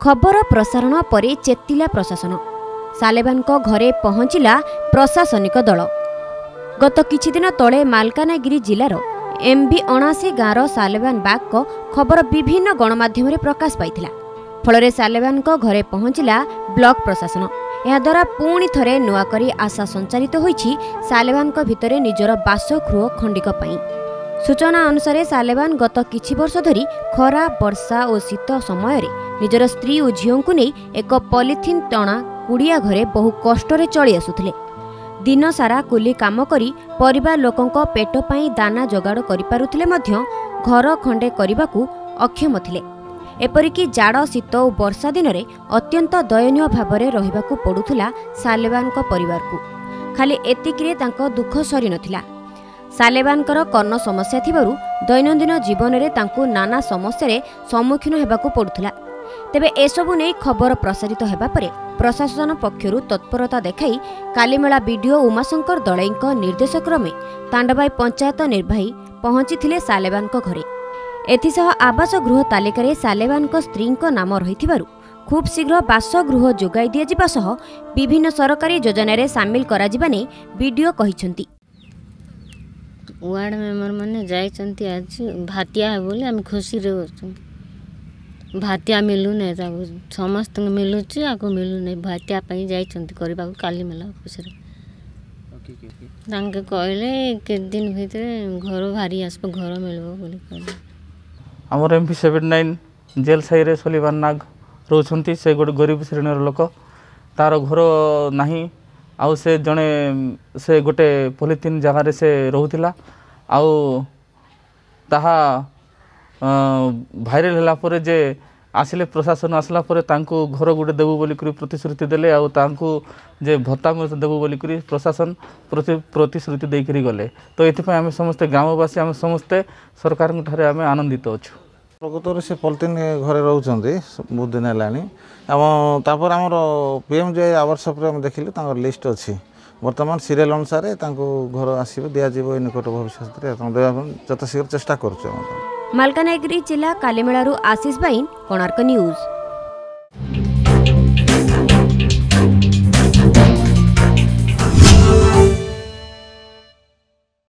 खबर प्रसारण परे चेतिला प्रशासन सालेबानक घरे पहुंचिला प्रशासनिक दल। गत किछि दिन तले मालकानगिरी जिलार एमबी 79 गाँवर सालेबान बाग खबर विभिन्न गणमाध्यम प्रकाश पाइथिला। फल सालेबानक घरे पहुंचिला ब्लॉक प्रशासन। याद्वारा पुणी थरे नुआकरी आशा संचालित होईछि सालेबानक भितरे निजर बासगृह खंडिक पई। सूचना अनुसार सालेबान गत किछि वर्ष धरी खरा वर्षा और शीत समय निजर स्त्री और झीओं को नहीं एक पॉलिथिन टणा कुड़िया घरे बहु कष्टरे चली आसुथिले। दिन सारा कुली काम करी परिवार लोकंक पेट पाई दाना जोगाड़ करि पारुथिले मध्य घर खंडे करबाकू अक्षम थिले। एपरिकी जाड़ शीत और वर्षा दिन में अत्यंत दयनीय भावरे रहिबाकू पड़ुथिला सालेबानक परिवार को। खाली एतिकिरे तांको दुख सरी नथिला। सालेबानकर कर्ण समस्या थिबारु दैनंदिन जीवन में तांको नाना समस्या सम्मुखीन हेबाकू पड़ुथिला। तेबे एसबु नहीं खबर प्रसारित हेबा परे प्रशासन पक्षरु तत्परता देखाई कालीमेला बीडीओ उमाशंकर दलईक निर्देश क्रमे तांडबाई पंचायत निर्वाही पहुंची सालेबानक घरे। एथिसह आवास गृह तालिकार सालेबानक स्त्री नाम रही खूब शीघ्र बासगृह जोगाई दिया सह विभिन्न सरकारी योजन सामिल करा बीडीओ कहिसंती। वार्ड मेंबर मैंने जाइए आज भातिया है बोले आम खुशी भातिया मिलू नहीं समस्त मिलूँ आपको मिलू नहीं भातिया जाइए काली मेला ऑफिस कहले के दिन भितर घर भारी आसब घर मिल कहले। आमर एमपी 79 जेल साई सलीबान नाग रोचंती से गोटे गरीब श्रेणीर लोक तार घर नहीं आउ से जड़े से गोटे पॉलिथिन जगार से रोला आउ ताहा भाइराल होला परे जे आसिले प्रशासन आसला परे तांको घर गोटे देबु बोली करी प्रतिश्रुति देले आउ तांको जे भत्ता देबु बोली करी प्रशासन प्रतिश्रुति दे करी गले। तो एथिपय आमे समस्त ग्रामवासी आमे समस्त सरकार ठारे आमे आनंदित अछु। प्रकृतर से पॉलिथिन घरे रोचंती बहुत दिन हेलानी तापर आमर पीएमजे आवास देखिले तांकर लिस्ट अच्छी वर्तमान सीरियल अनुसार घर आसवे दिज्व निकट भविष्य यथाशीघ्र चेष्टा कर। मालकानगिरी जिला कालीमेलारू आशीष बाइन, कोणार्क न्यूज।